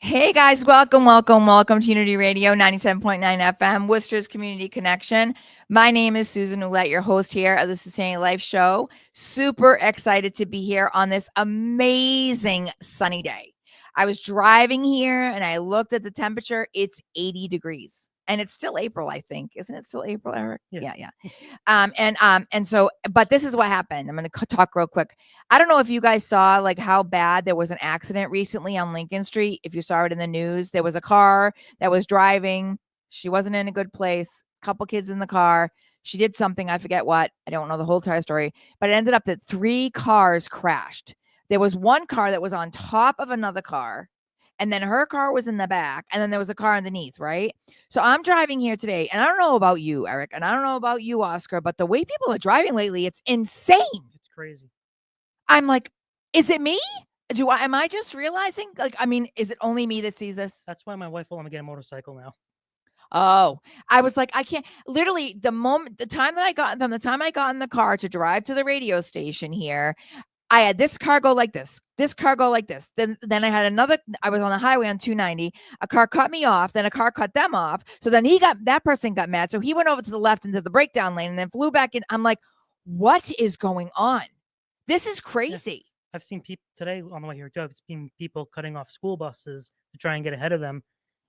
Hey guys, welcome to Unity Radio 97.9 FM, Worcester's Community Connection. My name is Susan Ouellette, your host here at the Susanity Life Show. Super excited to be here on this amazing sunny day. I was driving here and I looked at the temperature. It's 80 degrees. And it's still April, I think. Isn't it still April, Eric? Yeah. But this is what happened. I'm going to talk real quick. I don't know if you guys saw like how bad there was an accident recently on Lincoln Street. If you saw it in the news, there was a car that was driving. She wasn't in a good place. Couple kids in the car. She did something. I forget what. I don't know the whole entire story, but it ended up that 3 cars crashed. There was one car that was on top of another car. And then her car was in the back, and then there was a car underneath, right? So I'm driving here today, and I don't know about you, Eric, and I don't know about you, Oscar, but the way people are driving lately, it's insane. It's crazy. I'm like, is it me? Am I just realizing? Like, I mean, is it only me that sees this? That's why my wife will let me get a motorcycle now. Oh, I was like, I can't. Literally, the time I got in the car to drive to the radio station here, I had this car go like this car go like this. Then I had another, I was on the highway on 290. A car cut me off. Then a car cut them off. So then that person got mad. So he went over to the left into the breakdown lane and then flew back in. I'm like, what is going on? This is crazy. Yeah. I've seen people today on the way here, Joe. It's been people cutting off school buses to try and get ahead of them.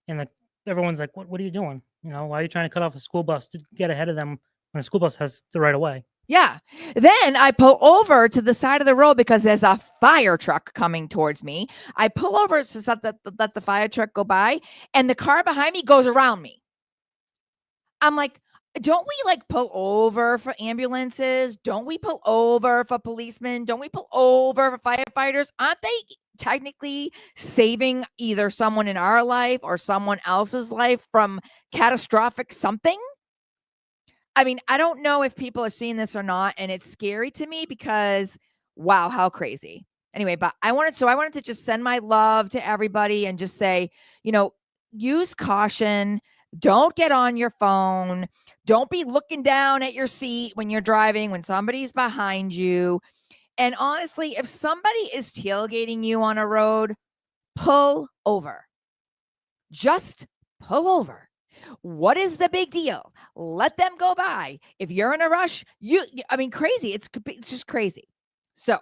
And everyone's like, what are you doing? Why are you trying to cut off a school bus to get ahead of them when a school bus has the right of way? Yeah. Then I pull over to the side of the road because there's a fire truck coming towards me. I pull over to let the fire truck go by, and the car behind me goes around me. I'm like, don't we like pull over for ambulances? Don't we pull over for policemen? Don't we pull over for firefighters? Aren't they technically saving either someone in our life or someone else's life from catastrophic something? I mean, I don't know if people are seeing this or not, and it's scary to me because, wow, how crazy. Anyway, but I wanted to just send my love to everybody and just say, use caution. Don't get on your phone. Don't be looking down at your seat when you're driving, when somebody's behind you. And honestly, if somebody is tailgating you on a road, pull over. Just pull over. What is the big deal? Let them go by. If you're in a rush, crazy. It's just crazy. So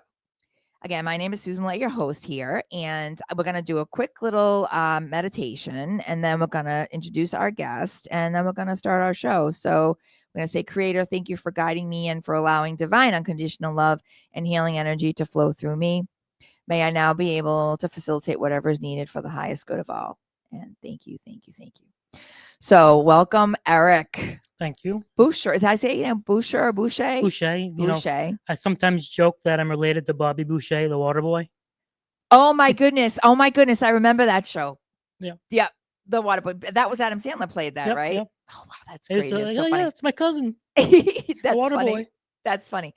again, my name is Susan Ouellette, your host here, and we're going to do a quick little meditation, and then we're going to introduce our guest, and then we're going to start our show. So we're going to say, Creator, thank you for guiding me and for allowing divine unconditional love and healing energy to flow through me. May I now be able to facilitate whatever is needed for the highest good of all. And thank you. So welcome, Eric. Thank you. Boucher. Is I say, Boucher or Boucher? Boucher. Boucher. I sometimes joke that I'm related to Bobby Boucher, the water boy. Oh my goodness. I remember that show. Yeah. Yeah. The water boy. That was Adam Sandler played that, right? Yep. Oh, wow. That's crazy. So funny. Yeah, it's my cousin. That's water funny. boy. That's funny.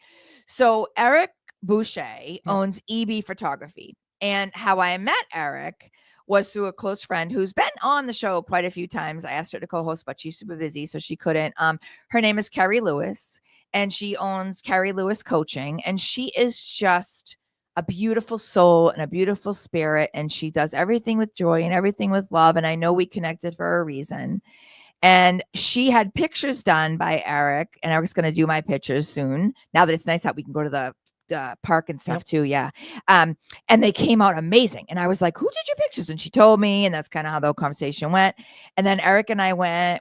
So Eric Boucher owns EB Photography. And how I met Eric was through a close friend who's been on the show quite a few times. I asked her to co-host, but she's super busy, so she couldn't. Her name is Carrie Lewis, and she owns Carrie Lewis Coaching, and she is just a beautiful soul and a beautiful spirit, and she does everything with joy and everything with love, and I know we connected for a reason. And she had pictures done by Eric, and Eric's going to do my pictures soon. Now that it's nice out, we can go to the park and stuff too. Yeah. And they came out amazing. And I was like, who did your pictures? And she told me, and that's kind of how the conversation went. And then Eric and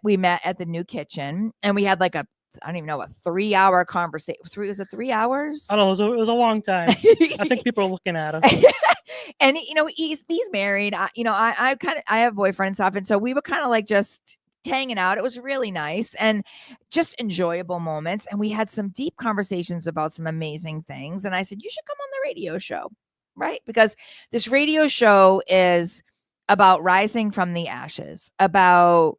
we met at the new kitchen, and we had like I don't even know, a 3-hour conversation. Was it 3 hours? I don't know. It was a long time. I think people are looking at us. And he's married. I have a boyfriend and stuff. And so we were kind of like just hanging out. It was really nice and just enjoyable moments. And we had some deep conversations about some amazing things. And I said, you should come on the radio show, right? Because this radio show is about rising from the ashes, about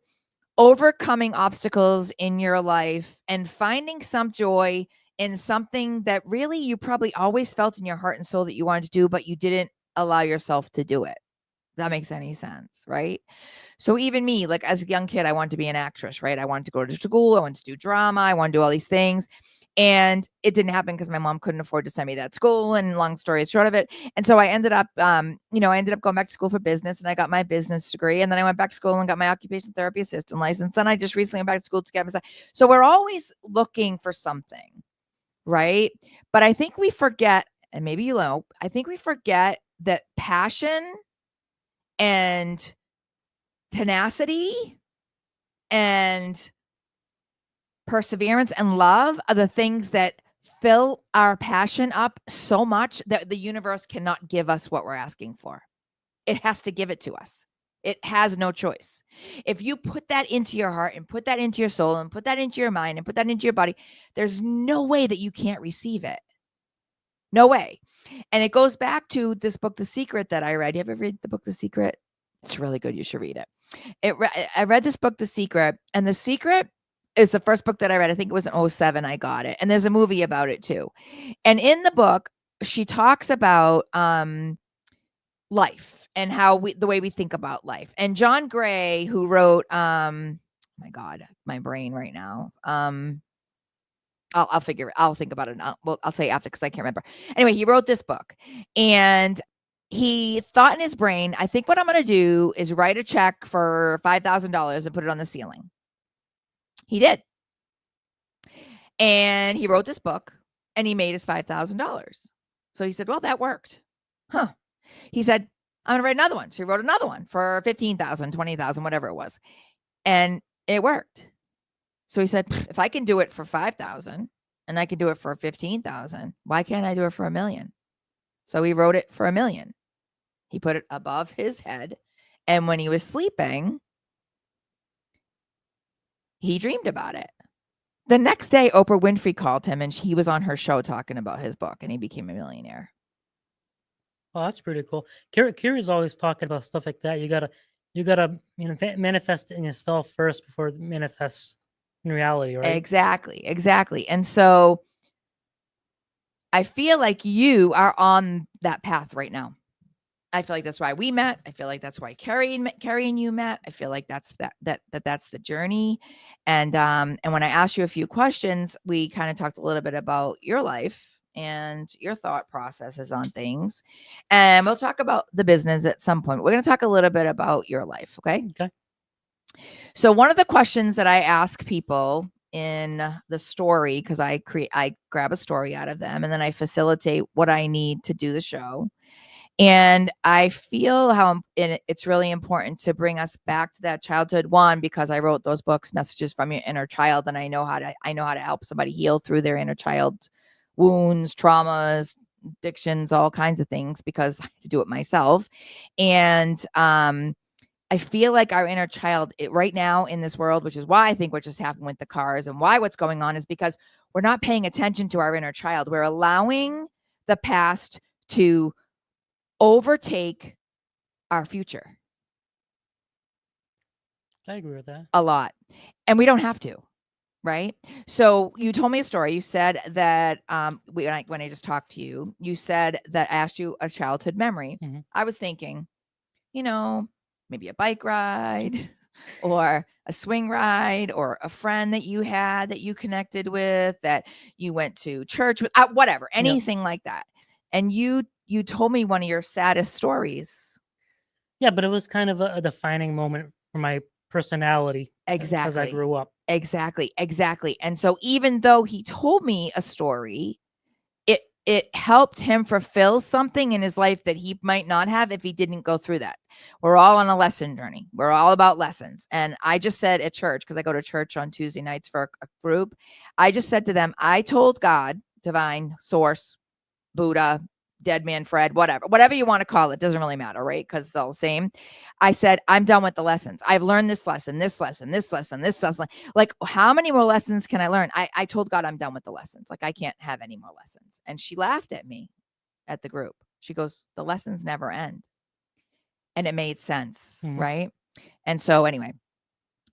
overcoming obstacles in your life and finding some joy in something that really you probably always felt in your heart and soul that you wanted to do, but you didn't allow yourself to do it. That makes any sense, right? So even me, like as a young kid, I wanted to be an actress, right? I wanted to go to school. I wanted to do drama. I wanted to do all these things. And it didn't happen because my mom couldn't afford to send me to that school, and long story short of it. And so I ended up, I ended up going back to school for business, and I got my business degree. And then I went back to school and got my occupational therapy assistant license. Then I just recently went back to school to get my. So we're always looking for something, right? But I think we forget, and maybe you know, I think we forget that passion and tenacity and perseverance and love are the things that fill our passion up so much that the universe cannot give us what we're asking for. It has to give it to us. It has no choice. If you put that into your heart and put that into your soul and put that into your mind and put that into your body, there's no way that you can't receive it. No way. And it goes back to this book, The Secret, that I read. You ever read the book, The Secret? It's really good. You should read it. I read this book, The Secret, and The Secret is the first book that I read. I think it was in 2007 I got it. And there's a movie about it too. And in the book, she talks about life and how the way we think about life. And John Gray, who wrote my God, my brain right now. I'll figure it. I'll think about it. I'll tell you after because I can't remember. Anyway, he wrote this book, and he thought in his brain, I think what I'm going to do is write a check for $5,000 and put it on the ceiling. He did. And he wrote this book, and he made his $5,000. So he said, well, that worked. Huh. He said, I'm going to write another one. So he wrote another one for 15,000, 20,000, whatever it was. And it worked. So he said, if I can do it for 5,000 and I can do it for 15,000, why can't I do it for $1 million? So he wrote it for $1 million. He put it above his head. And when he was sleeping, he dreamed about it. The next day, Oprah Winfrey called him, and he was on her show talking about his book, and he became a millionaire. Oh, that's pretty cool. Kira's always talking about stuff like that. You gotta manifest it in yourself first before it manifests in reality, right? Exactly. And so I feel like you are on that path right now. I feel like that's why we met. I feel like that's why Carrie and you met. I feel like that's the journey. And when I asked you a few questions, we kind of talked a little bit about your life and your thought processes on things. And we'll talk about the business at some point. We're going to talk a little bit about your life, okay? Okay. So one of the questions that I ask people in the story, because I grab a story out of them and then I facilitate what I need to do the show. And I feel how it's really important to bring us back to that childhood one, because I wrote those books, Messages from Your Inner Child, and I know how to help somebody heal through their inner child wounds, traumas, addictions, all kinds of things, because I have to do it myself. And I feel like our inner child right now in this world, which is why I think what just happened with the cars and why what's going on is because we're not paying attention to our inner child. We're allowing the past to overtake our future. I agree with that. A lot. And we don't have to, right? So you told me a story. You said that when I just talked to you, you said that I asked you a childhood memory. Mm-hmm. I was thinking, maybe a bike ride or a swing ride or a friend that you had that you connected with, that you went to church with, whatever, anything like that. And you told me one of your saddest stories. Yeah, but it was kind of a defining moment for my personality. Exactly. As I grew up. Exactly. And so even though he told me a story, it helped him fulfill something in his life that he might not have if he didn't go through that. We're all on a lesson journey. We're all about lessons. And I just said at church, because I go to church on Tuesday nights for a group, I just said to them, I told God, divine source, Buddha, dead man Fred, whatever you want to call it, doesn't really matter, right? Because it's all the same. I said, I'm done with the lessons. I've learned this lesson. Like, how many more lessons can I learn? I told God I'm done with the lessons. Like, I can't have any more lessons. And she laughed at me at the group. She goes, the lessons never end. And it made sense, right? And so anyway,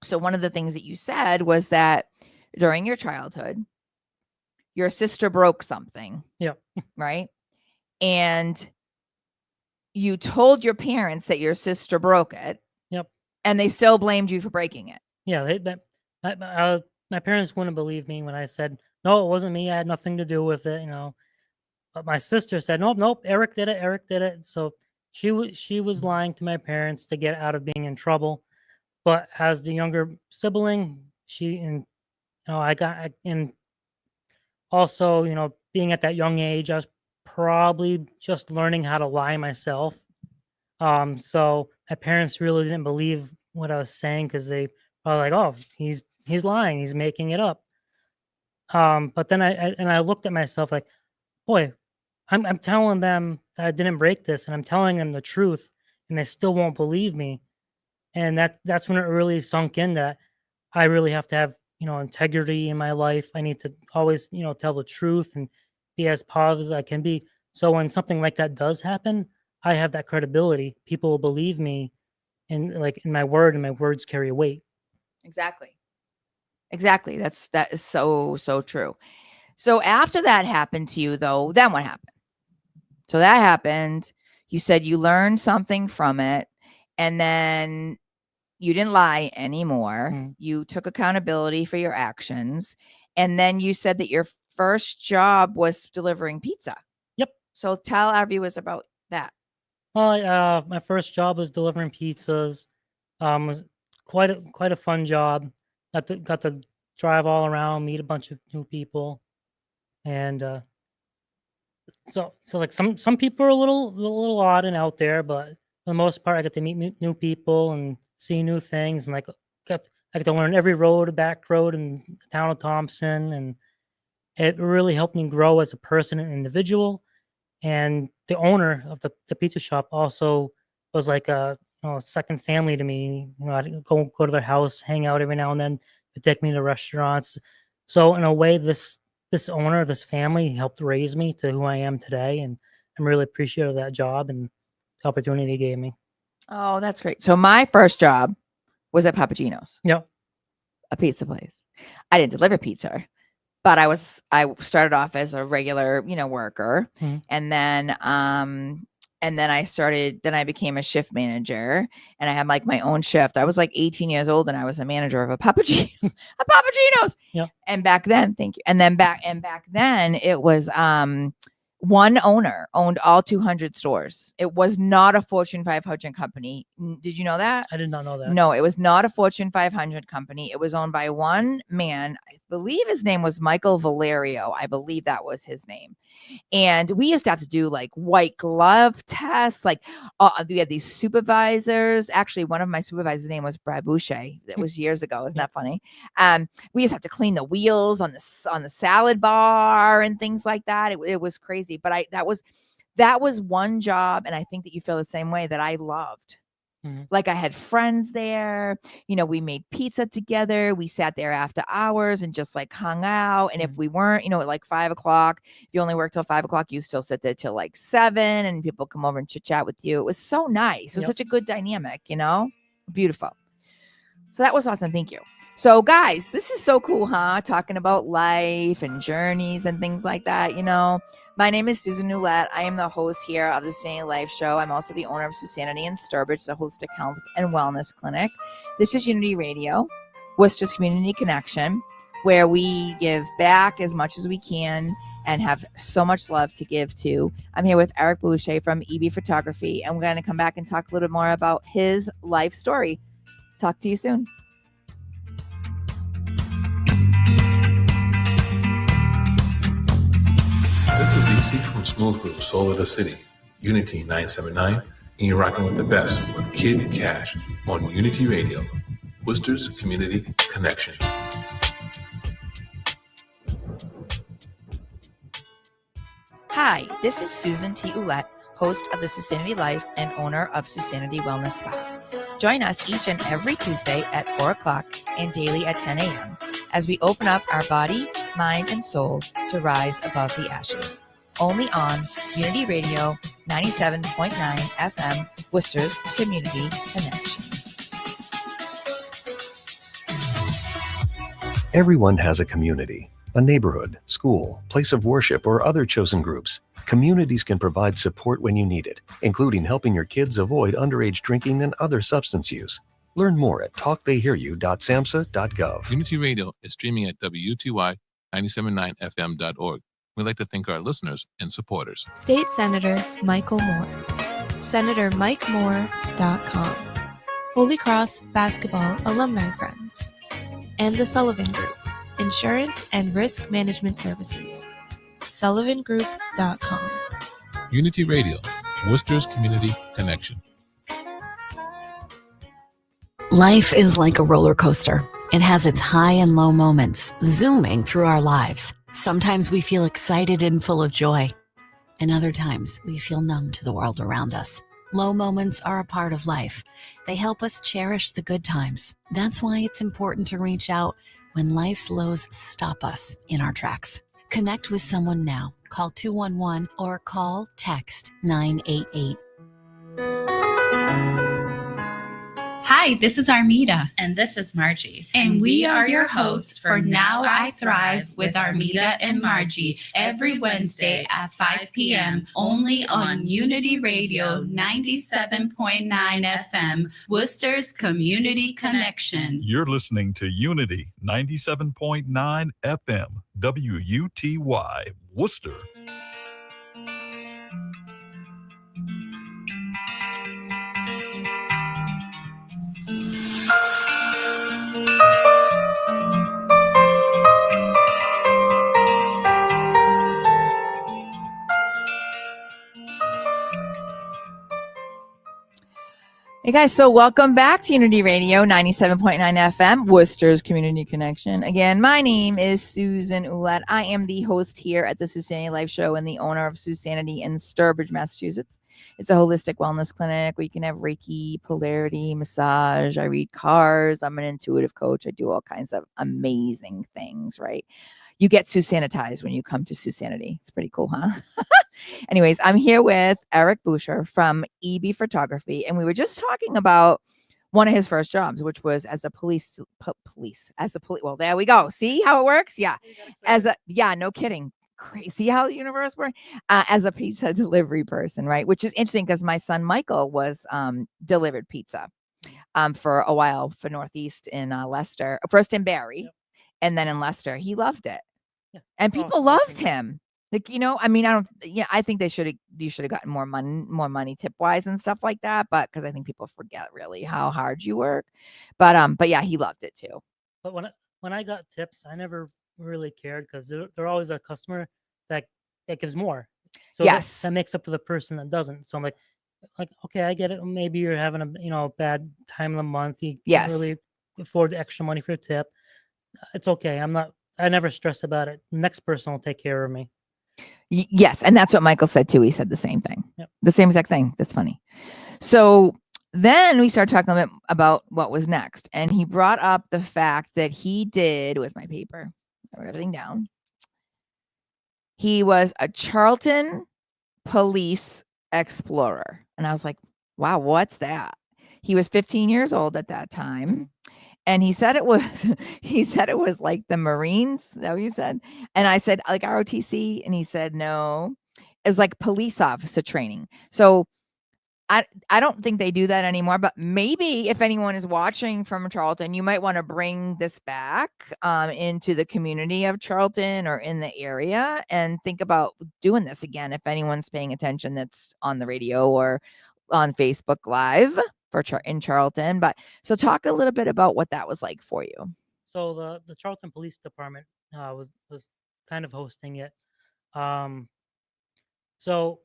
so one of the things that you said was that during your childhood, your sister broke something. Yeah. Right? And you told your parents that your sister broke it. Yep. And they still blamed you for breaking it. Yeah. My parents wouldn't believe me when I said No, it wasn't me. I had nothing to do with it, But my sister said, nope, nope, Eric did it. Eric did it. So she was lying to my parents to get out of being in trouble. But as the younger sibling, and also, being at that young age, I was probably just learning how to lie myself. So my parents really didn't believe what I was saying because they were like, "Oh, he's lying. He's making it up." But then I looked at myself like, "Boy, I'm telling them that I didn't break this, and I'm telling them the truth, and they still won't believe me." And that's when it really sunk in that I really have to have, integrity in my life. I need to always, tell the truth and be as positive as I can be. So when something like that does happen, I have that credibility. People will believe me and like in my word, and my words carry weight. Exactly. Exactly. That is so, so true. So after that happened to you though, then what happened? So that happened. You said you learned something from it, and then you didn't lie anymore. Mm. You took accountability for your actions. And then you said that your first job was delivering pizza. Yep. So tell our viewers about that. Well, my first job was delivering pizzas. Was quite a fun job. Got to drive all around, meet a bunch of new people, and so like some people are a little odd and out there, but for the most part, I get to meet new people and see new things, and I get to learn every road, back road in the town of Thompson, and it really helped me grow as a person and individual. And the owner of the pizza shop also was like a second family to me. I'd go to their house, hang out every now and then. They'd take me to restaurants. So in a way, this owner, this family helped raise me to who I am today, and I'm really appreciative of that job and the opportunity he gave me. Oh, that's great. So my first job was at Papagino's, Yep. a pizza place. I didn't deliver pizza, but I started off as a regular, worker. Mhm. And then I became a shift manager, and I had like my own shift. I was like 18 years old and I was a manager of a Papagino's. Yep. And back then, thank you. And then back then it was, one owner owned all 200 stores. It was not a Fortune 500 company. Did you know that? I did not know that. No, it was not a Fortune 500 company. It was owned by one man. I believe his name was Michael Valerio. I believe that was his name. And we used to have to do like white glove tests. Like we had these supervisors. Actually, one of my supervisors' name was Brad Boucher. That was years ago. Isn't that funny? We used to have to clean the wheels on the salad bar and things like that. It was crazy. But that was one job, and I think that you feel the same way, that I loved. Mhm. Like I had friends there, we made pizza together. We sat there after hours and just like hung out. And if we weren't, at like 5:00, if you only work till 5:00, you still sit there till like 7, and people come over and chit chat with you. It was so nice. It was Yep. such a good dynamic, beautiful. So that was awesome. Thank you. So guys, this is so cool, huh? Talking about life and journeys and things like that. My name is Susan Ouellette. I am the host here of the Susanity Life Show. I'm also the owner of Susanity in Sturbridge, the holistic health and wellness clinic. This is Unity Radio, Worcester's Community Connection, where we give back as much as we can and have so much love to give to. I'm here with Eric Boucher from EB Photography, and we're going to come back and talk a little bit more about his life story. Talk to you soon. This is EC from Smooth Group, Soul of the City, Unity 979, and you're rocking with the best with Kid Cash on Unity Radio, Worcester's Community Connection. Hi, this is Susan T. Ouellette, host of the Susanity Life and owner of Susanity Wellness Spa. Join us each and every Tuesday at 4:00 and daily at 10 a.m. as we open up our body, mind, and soul to rise above the ashes. Only on Unity Radio 97.9 FM, Worcester's Community Connection. Everyone has a community, a neighborhood, school, place of worship, or other chosen groups. Communities can provide support when you need it, including helping your kids avoid underage drinking and other substance use. Learn more at talktheyhearyou.samhsa.gov. Unity Radio is streaming at WUTY 979fm.org. We'd like to thank our listeners and supporters. State Senator Michael Moore. SenatorMikeMoore.com. Holy Cross Basketball Alumni Friends. And the Sullivan Group. Insurance and Risk Management Services. SullivanGroup.com. Unity Radio, Worcester's Community Connection. Life is like a roller coaster. It has its high and low moments, zooming through our lives. Sometimes we feel excited and full of joy, and other times we feel numb to the world around us. Low moments are a part of life. They help us cherish the good times. That's why it's important to reach out when life's lows stop us in our tracks. Connect with someone now. Call 211 or text 988. Hi, this is Armida. And this is Margie. And we are your hosts for Now I Thrive with Armida and Margie every Wednesday at 5 p.m. only on Unity Radio 97.9 FM, Worcester's Community Connection. You're listening to Unity 97.9 FM, WUTY, Worcester. Hey guys, so welcome back to Unity Radio 97.9 FM, Worcester's Community Connection. Again, my name is Susan Ouellette. I am the host here at the Susanity Life Show and the owner of Susanity in Sturbridge, Massachusetts. It's a holistic wellness clinic where you can have Reiki, polarity, massage. I read cards. I'm an intuitive coach. I do all kinds of amazing things, right? You get Susanitized when you come to Susanity. It's pretty cool, huh? Anyways, I'm here with Eric Boucher from EB Photography, and we were just talking about one of his first jobs, which was as a police. Well, there we go. See how it works? Yeah. No kidding. Crazy. See how the universe works? As a pizza delivery person, right? Which is interesting because my son Michael was delivered pizza for a while for Northeast in Leicester, first in Barry, and then in Leicester. He loved it. Yeah. And people loved him. Like, I think you should have gotten more money tip wise and stuff like that. But because I think people forget really how hard you work. But yeah, he loved it too. But when I got tips, I never really cared because they're always a customer that gives more. So yes, that makes up for the person that doesn't. So I'm like, okay, I get it. Maybe you're having a bad time of the month. You can't really afford the extra money for a tip. It's okay. I never stress about it. Next person will take care of me. Yes. And that's what Michael said too. He said the same thing, Yep. The same exact thing. That's funny. So then we started talking a bit about what was next. And he brought up the fact that he did with my paper. I wrote everything down. He was a Charlton police explorer. And I was like, wow, what's that? He was 15 years old at that time. And he said it was like the Marines. Is that what you said? And I said, like ROTC. And he said, no, it was like police officer training. So I don't think they do that anymore, but maybe if anyone is watching from Charlton, you might want to bring this back into the community of Charlton or in the area and think about doing this again. If anyone's paying attention that's on the radio or on Facebook Live in Charlton. But so talk a little bit about what that was like for you. So the Charlton Police Department was kind of hosting it. So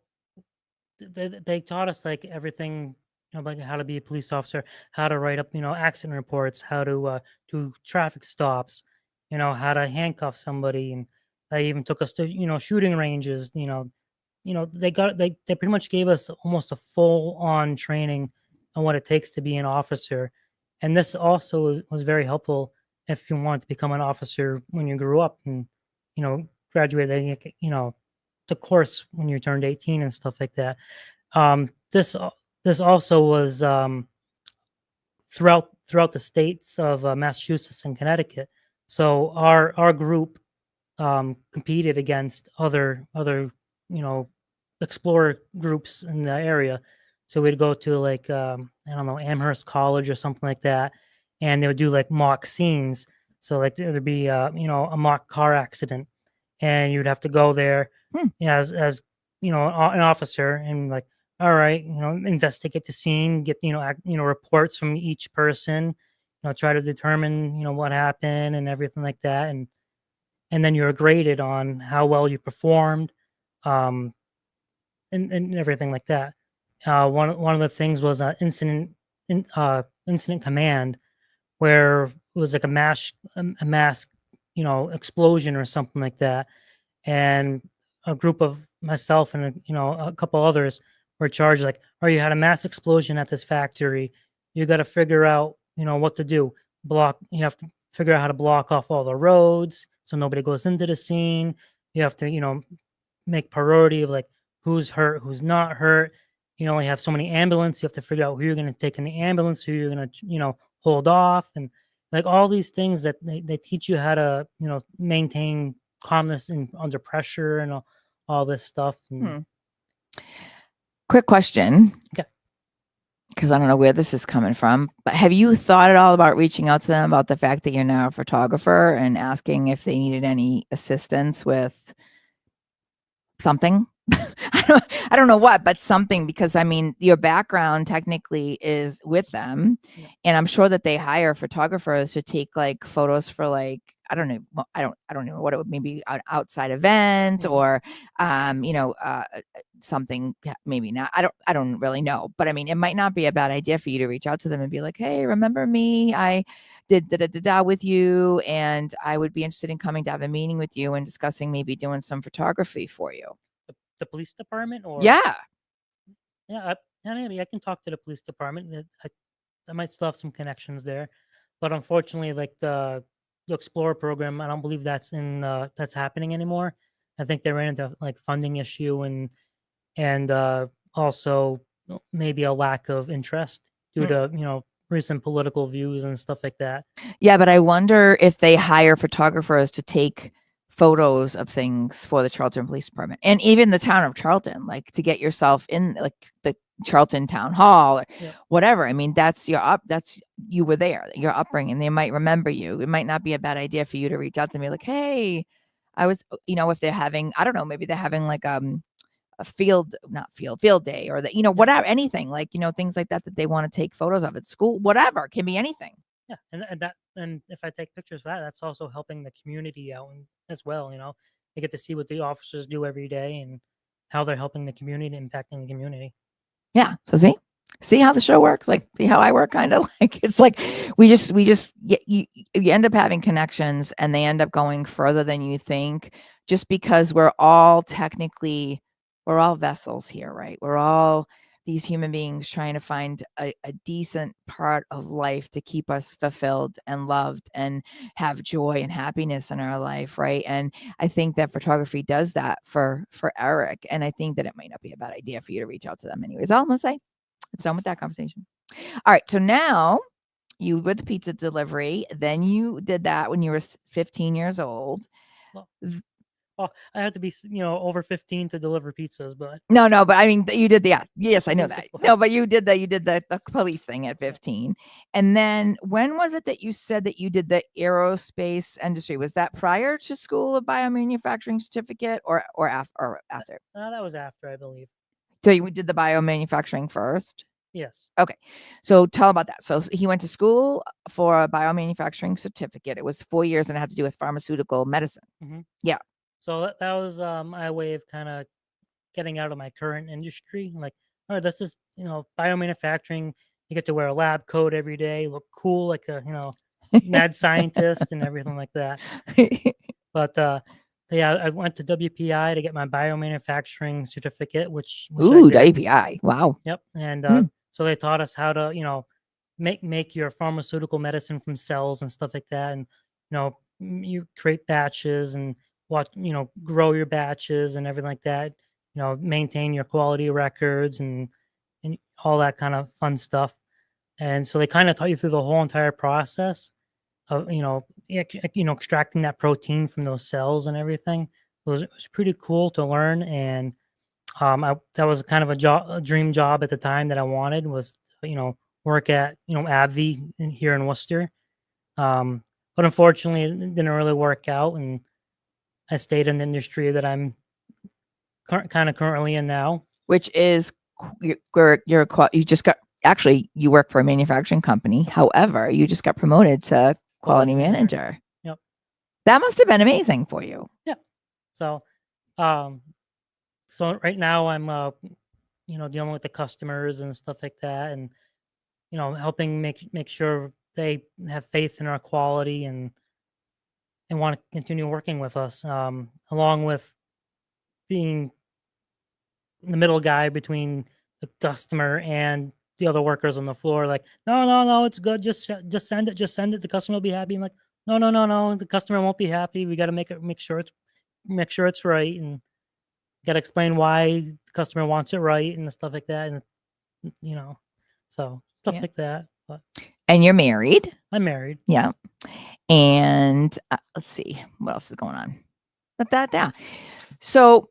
they taught us like everything, like how to be a police officer, how to write up, accident reports, how to do traffic stops, how to handcuff somebody, and they even took us to shooting ranges. They pretty much gave us almost a full-on training on what it takes to be an officer, and this also was very helpful if you wanted to become an officer when you grew up and graduated, the course when you turned 18 and stuff like that. This also was throughout the states of Massachusetts and Connecticut. So our group competed against other explorer groups in the area. So we'd go to Amherst College or something like that, and they would do like mock scenes. So like there'd be a mock car accident, and you'd have to go there as an officer, and like, all right, investigate the scene, get reports from each person, try to determine what happened and everything like that, and then you're graded on how well you performed, um, and everything like that. One of the things was incident command, where it was like a mass explosion or something like that, and a group of myself and a couple others were charged. Like, oh, you had a mass explosion at this factory. You got to figure out what to do. You have to figure out how to block off all the roads so nobody goes into the scene. You have to make priority of like who's hurt, who's not hurt. You only have so many ambulances. You have to figure out who you're going to take in the ambulance, who you're going to hold off, and like all these things that they teach you how to maintain calmness under pressure and all this stuff. And Quick question. Okay. Because I don't know where this is coming from, but have you thought at all about reaching out to them about the fact that you're now a photographer and asking if they needed any assistance with something? I don't know what, but something, because I mean, your background technically is with them, and I'm sure that they hire photographers to take like photos for like, I don't know what it would, maybe an outside event or something, maybe not. I don't really know, but I mean, it might not be a bad idea for you to reach out to them and be like, hey, remember me? I did da with you, and I would be interested in coming to have a meeting with you and discussing maybe doing some photography for you. the police department, or Yeah. I can talk to the police department. I might still have some connections there, but unfortunately, like the Explorer program, I don't believe that's happening anymore. I think they ran into like funding issue and also maybe a lack of interest due to recent political views and stuff like that. Yeah, but I wonder if they hire photographers to take photos of things for the Charlton Police Department and even the town of Charlton, like to get yourself in like the Charlton Town Hall or whatever. I mean, that's you were there, your upbringing. They might remember you. It might not be a bad idea for you to reach out to me like, hey, I was, if they're having, I don't know, maybe they're having like a field day, or that, whatever, anything like, things like that they want to take photos of at school, whatever, it can be anything. Yeah, and if I take pictures of that, that's also helping the community out as well. They get to see what the officers do every day and how they're helping the community, impacting the community. Yeah. So see how the show works. Like, see how I work, kind of like it's like we just you end up having connections, and they end up going further than you think, just because we're all vessels here, right? We're all these human beings trying to find a decent part of life to keep us fulfilled and loved and have joy and happiness in our life, right? And I think that photography does that for Eric, and I think that it might not be a bad idea for you to reach out to them anyways. All I'm gonna say, it's done with that conversation. All right, so now you were the pizza delivery, then you did that when you were 15 years old. Well, I have to be, over 15 to deliver pizzas, but no, but I mean, you did yes, I know that. No, but you did the police thing at 15. And then when was it that you said that you did the aerospace industry? Was that prior to school of biomanufacturing certificate or after? That was after, I believe. So you did the biomanufacturing first? Yes. Okay. So tell about that. So he went to school for a biomanufacturing certificate. It was 4 years and it had to do with pharmaceutical medicine. Mm-hmm. Yeah. So that was my way of kind of getting out of my current industry. Like, all right, this is, biomanufacturing. You get to wear a lab coat every day, look cool, like a, mad scientist and everything like that. But I went to WPI to get my biomanufacturing certificate, which WPI. Wow. Yep. And so they taught us how to, make your pharmaceutical medicine from cells and stuff like that. And, you create batches and grow your batches and everything like that, maintain your quality records and all that kind of fun stuff. And so they kind of taught you through the whole entire process of, extracting that protein from those cells and everything. It was pretty cool to learn. And that was kind of a dream job at the time that I wanted, was, work at, AbbVie here in Worcester. But unfortunately, it didn't really work out, and I stayed in the industry that I'm kind of currently in now. Which is you just got, actually, you work for a manufacturing company. However, you just got promoted to quality manager. Yep. That must have been amazing for you. Yeah. So, so right now I'm, dealing with the customers and stuff like that, and helping make sure they have faith in our quality and want to continue working with us, along with being the middle guy between the customer and the other workers on the floor. Like, no, it's good. Just send it. The customer will be happy. I'm like, no. The customer won't be happy. We got to make sure it's right, and got to explain why the customer wants it right and stuff like that. And so stuff like that. But And you're married. I'm married. Yeah. And let's see what else is going on. Yeah. So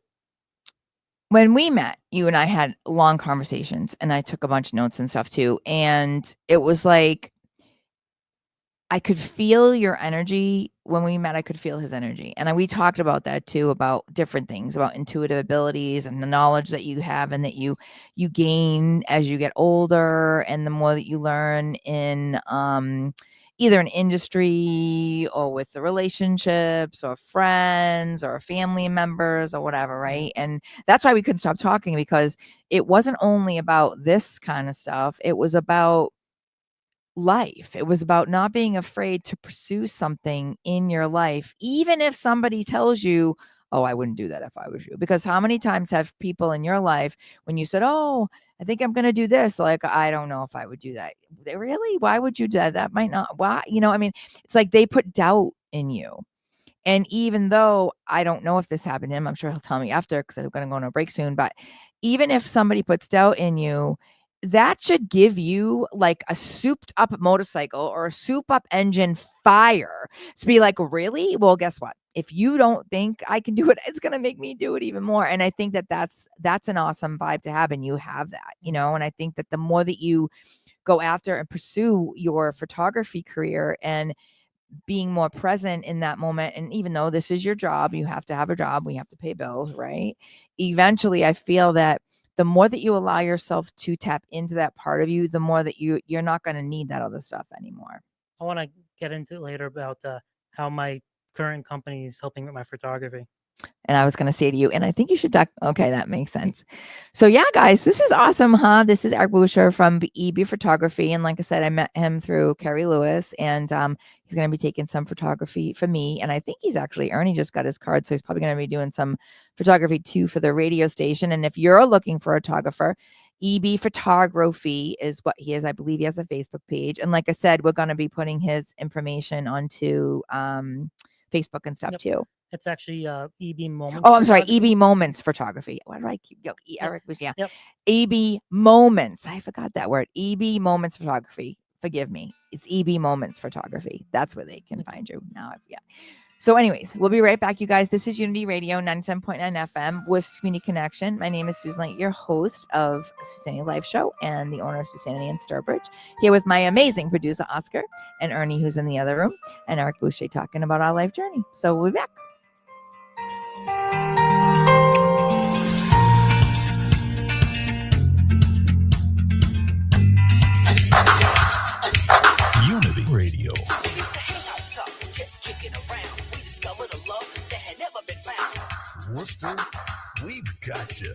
when we met, you and I had long conversations, and I took a bunch of notes and stuff too. And it was like, I could feel your energy when we met. I could feel his energy. And we talked about that too, about different things, about intuitive abilities and the knowledge that you have and that you gain as you get older, and the more that you learn in either an industry or with the relationships or friends or family members or whatever, right? And that's why we couldn't stop talking, because it wasn't only about this kind of stuff. It was about life. It was about not being afraid to pursue something in your life, even if somebody tells you, oh, I wouldn't do that if I was you. Because how many times have people in your life, when you said, oh, I think I'm going to do this, like, I don't know if I would do that. They really? Why would you do that? That might not. Why? It's like they put doubt in you. And even though I don't know if this happened to him, I'm sure he'll tell me after, because I'm going to go on a break soon. But even if somebody puts doubt in you, that should give you like a souped up motorcycle or a soup up engine fire to be like, really? Well, guess what? If you don't think I can do it, it's going to make me do it even more. And I think that that's an awesome vibe to have. And you have that, and I think that the more that you go after and pursue your photography career and being more present in that moment, and even though this is your job, you have to have a job, we have to pay bills, right? Eventually, I feel that the more that you allow yourself to tap into that part of you, the more that you're not going to need that other stuff anymore. I want to get into it later about how my current company is helping with my photography. And I was going to say to you, and I think you should talk. Okay, that makes sense. So yeah, guys, this is awesome, huh? This is Eric Boucher from EB Photography. And like I said, I met him through Carrie Lewis, and he's going to be taking some photography for me. And I think Ernie just got his card, so he's probably going to be doing some photography too for the radio station. And if you're looking for a photographer, EB Photography is what he is. I believe he has a Facebook page. And like I said, we're going to be putting his information onto Facebook and stuff too. It's actually EB Moments. Oh, I'm sorry, EB Moments Photography. Why did I keep Eric was Yep. EB Moments. I forgot that word. EB Moments Photography. Forgive me. It's EB Moments Photography. That's where they can find you. Now I forget. So anyways, we'll be right back, you guys. This is Unity Radio 97.9 FM with Community Connection. My name is Susanity, your host of Susanity Life Show and the owner of Susanity in Sturbridge, here with my amazing producer, Oscar, and Ernie, who's in the other room, and Eric Boucher talking about our life journey. So we'll be back. Unity Radio. Worcester, we've got you.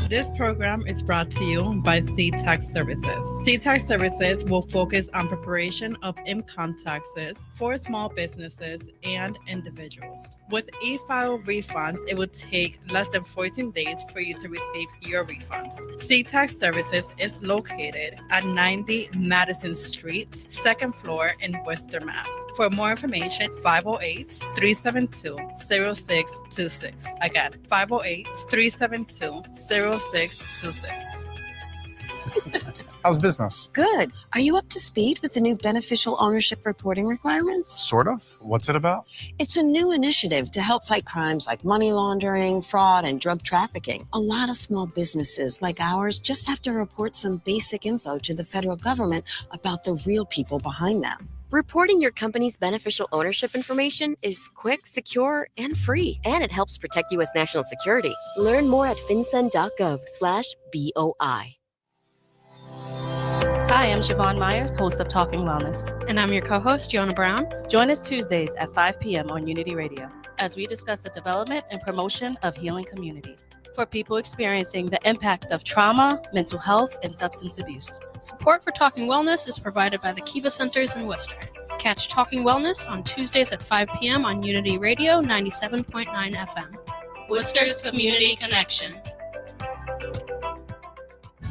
This program is brought to you by C-Tax Services. C-Tax Services will focus on preparation of income taxes for small businesses and individuals. With e-file refunds, it will take less than 14 days for you to receive your refunds. C-Tax Services is located at 90 Madison Street, 2nd floor in Worcester, Mass. For more information, 508-372-0626. Again, 508-372-0626. How's business? Good. Are you up to speed with the new beneficial ownership reporting requirements? Sort of. What's it about? It's a new initiative to help fight crimes like money laundering, fraud, and drug trafficking. A lot of small businesses like ours just have to report some basic info to the federal government about the real people behind them. Reporting your company's beneficial ownership information is quick, secure, and free, and it helps protect U.S. national security. Learn more at fincen.gov/BOI. Hi, I'm Siobhan Myers, host of Talking Wellness. And I'm your co-host, Jonah Brown. Join us Tuesdays at 5 p.m. on Unity Radio as we discuss the development and promotion of healing communities for people experiencing the impact of trauma, mental health, and substance abuse. Support for Talking Wellness is provided by the Kiva Centers in Worcester. Catch Talking Wellness on Tuesdays at 5 p.m. on Unity Radio 97.9 FM. Worcester's Community Connection.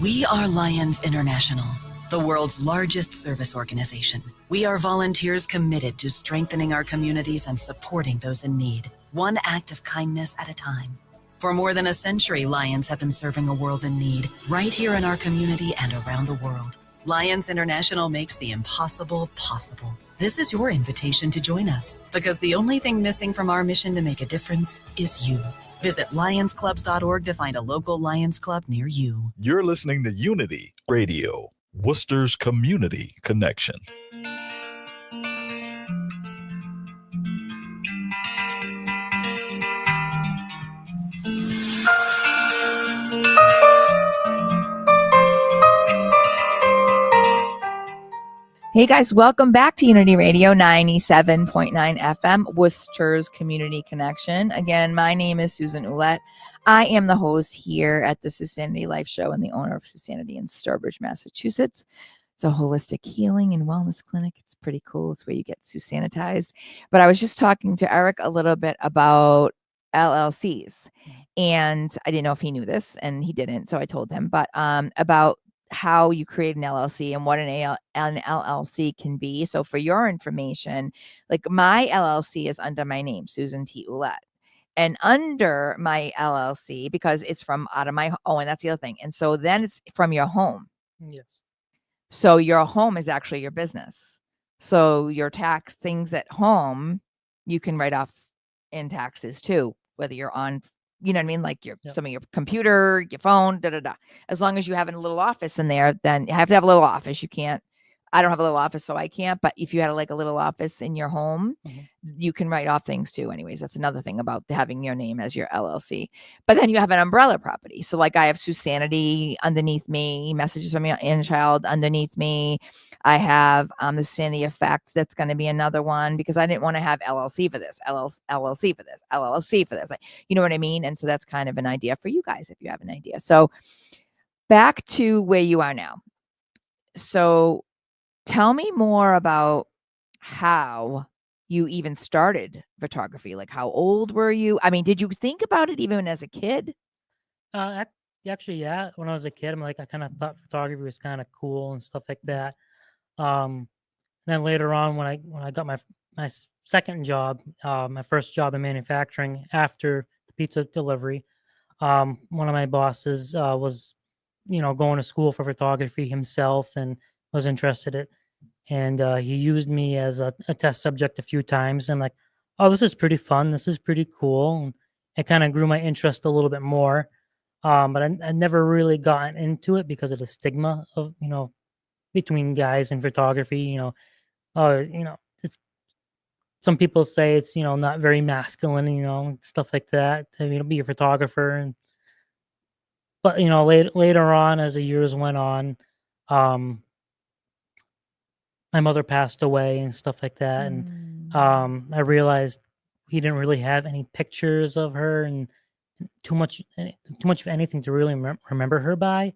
We are Lions International, the world's largest service organization. We are volunteers committed to strengthening our communities and supporting those in need, one act of kindness at a time. For more than a century, Lions have been serving a world in need, right here in our community and around the world. Lions International makes the impossible possible. This is your invitation to join us, because the only thing missing from our mission to make a difference is you. Visit lionsclubs.org to find a local Lions Club near you. You're listening to Unity Radio, Worcester's Community Connection. Hey guys, welcome back to Unity Radio 97.9 FM, Worcester's Community Connection. Again, my name is Susan Ouellette. I am the host here at the Susanity Life Show and the owner of Susanity in Sturbridge, Massachusetts. It's a holistic healing and wellness clinic. It's pretty cool. It's where you get Susanitized. But I was just talking to Eric a little bit about LLCs, and I didn't know if he knew this, and he didn't, so I told him. But about how you create an LLC and what an LLC can be. So for your information, like my LLC is under my name, Susan T. Ouellette. And under my LLC, because it's from out of my, and that's the other thing. And so then it's from your home. Yes. So your home is actually your business. So your tax things at home, you can write off in taxes too, whether you're on, you know what I mean? Like some of your computer, your phone, As long as you have a little office in there, then you have to have a little office. You can't, I don't have a little office, so I can't. But if you had like a little office in your home, you can write off things too. Anyways, that's another thing about having your name as your LLC. But then you have an umbrella property. So like I have Susanity underneath me, Messages from Your Inner Child underneath me. I have the Susanity Effect. That's going to be another one because I didn't want to have LLC for this, LLC for this, LLC for this. Like, you know what I mean? And so that's kind of an idea for you guys if you have an idea. So back to where you are now. So tell me more about how you even started photography. Like, how old were you? I mean, did you think about it even as a kid? Actually, yeah. When I was a kid, I kind of thought photography was kind of cool and stuff like that. Then later on, when I got my second job, my first job in manufacturing after the pizza delivery, one of my bosses was, going to school for photography himself and was interested in it. And he used me as a test subject a few times. And like, oh, this is pretty fun. This is pretty cool. And it kind of grew my interest a little bit more. But I never really gotten into it because of the stigma of, between guys and photography, it's, some people say it's, not very masculine, stuff like that to, be a photographer. But later on, as the years went on, my mother passed away and stuff like that. And I realized he didn't really have any pictures of her and too much of anything to really remember her by.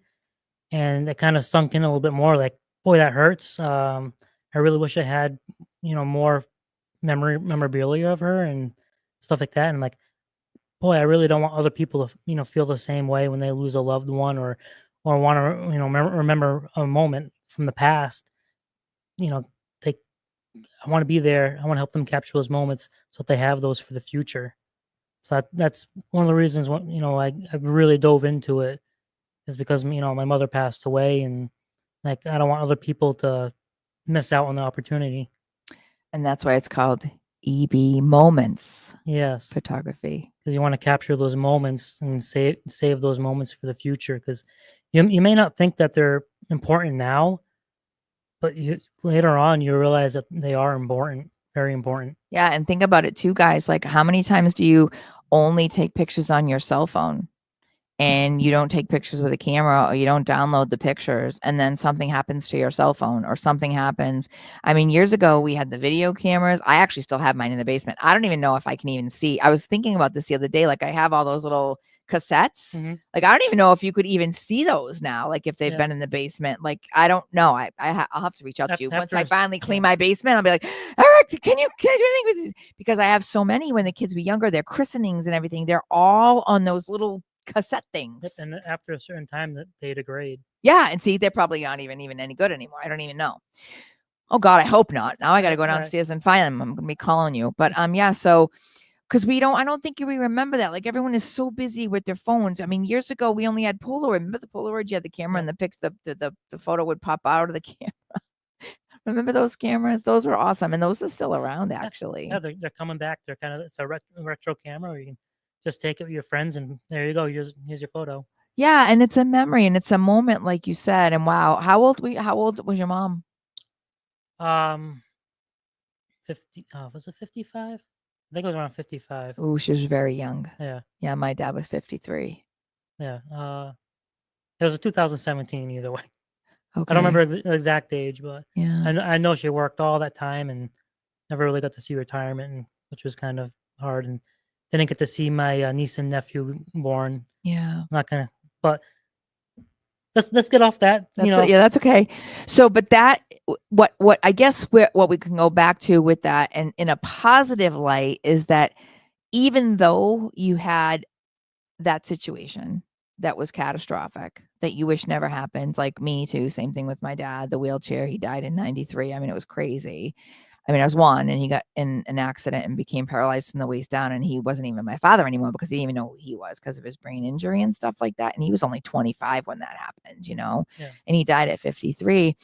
And it kind of sunk in a little bit more like, boy, that hurts. I really wish I had, more memorabilia of her and stuff like that. And like, boy, I really don't want other people to, feel the same way when they lose a loved one or want to, remember a moment from the past. I want to be there. I want to help them capture those moments so that they have those for the future. So that's one of the reasons I really dove into it is because, my mother passed away and Like, I don't want other people to miss out on the opportunity. And that's why it's called EB Moments Yes, photography. because you want to capture those moments and save those moments for the future. Because you may not think that they're important now, but later on you realize that they are important, very important. Yeah, and think about it too, guys. Like, how many times do you only take pictures on your cell phone? And you don't take pictures with a camera, or you don't download the pictures, and then something happens to your cell phone, or something happens. I mean, years ago we had the video cameras. I actually still have mine in the basement. I don't even know if I can even see. I was thinking about this the other day. Like, I have all those little cassettes. Mm-hmm. Like, I don't even know if you could even see those now. Like, if they've Yeah. been in the basement. Like, I don't know. I'll have to reach out to you once I finally clean my basement. I'll be like, Eric, can I do anything with these? Because I have so many. When the kids were younger, their christenings and everything, they're all on those little cassette things. Yep, and after a certain time, that they degrade. Yeah, and see, they're probably not even any good anymore. I don't even know. Oh God, I hope not. Now I got to go downstairs and find them. I'm gonna be calling you, but yeah. So, because I don't think we remember that. Like, everyone is so busy with their phones. I mean, years ago we only had Polaroid. Remember the Polaroid? You had the camera and the pics. The photo would pop out of the camera. Remember those cameras? Those were awesome, and those are still around actually. Yeah, they're coming back. They're it's a retro camera where you can just take it with your friends, and there you go. Here's your photo. Yeah, and it's a memory, and it's a moment, like you said. And wow, how old was your mom? 50. Was it 55? I think it was around 55. Oh, she was very young. Yeah. Yeah, my dad was 53. Yeah. It was a 2017 either way. Okay. I don't remember the exact age, but yeah, I know she worked all that time and never really got to see retirement, which was kind of hard, and didn't get to see my niece and nephew born. Yeah. Not gonna, but let's get off that. Yeah, that's okay. So, but that what I guess what we can go back to with that, and in a positive light, is that even though you had that situation that was catastrophic, that you wish never happened, like me too. Same thing with my dad, the wheelchair. He died in 93. I mean, it was crazy. I mean, I was one, and he got in an accident and became paralyzed from the waist down. And he wasn't even my father anymore because he didn't even know who he was because of his brain injury and stuff like that. And he was only 25 when that happened, Yeah. and he died at 53.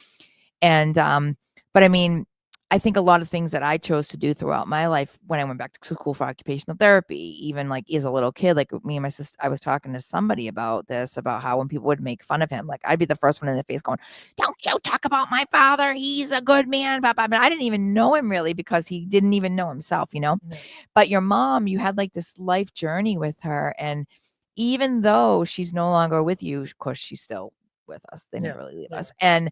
And, but I mean, I think a lot of things that I chose to do throughout my life when I went back to school for occupational therapy, even like as a little kid, like me and my sister, I was talking to somebody about this, about how when people would make fun of him, like I'd be the first one in the face going, "Don't you talk about my father. He's a good man." But I didn't even know him really because he didn't even know himself, Yeah. But your mom, you had like this life journey with her. And even though she's no longer with you, of course, she's still with us. They never really leave us. And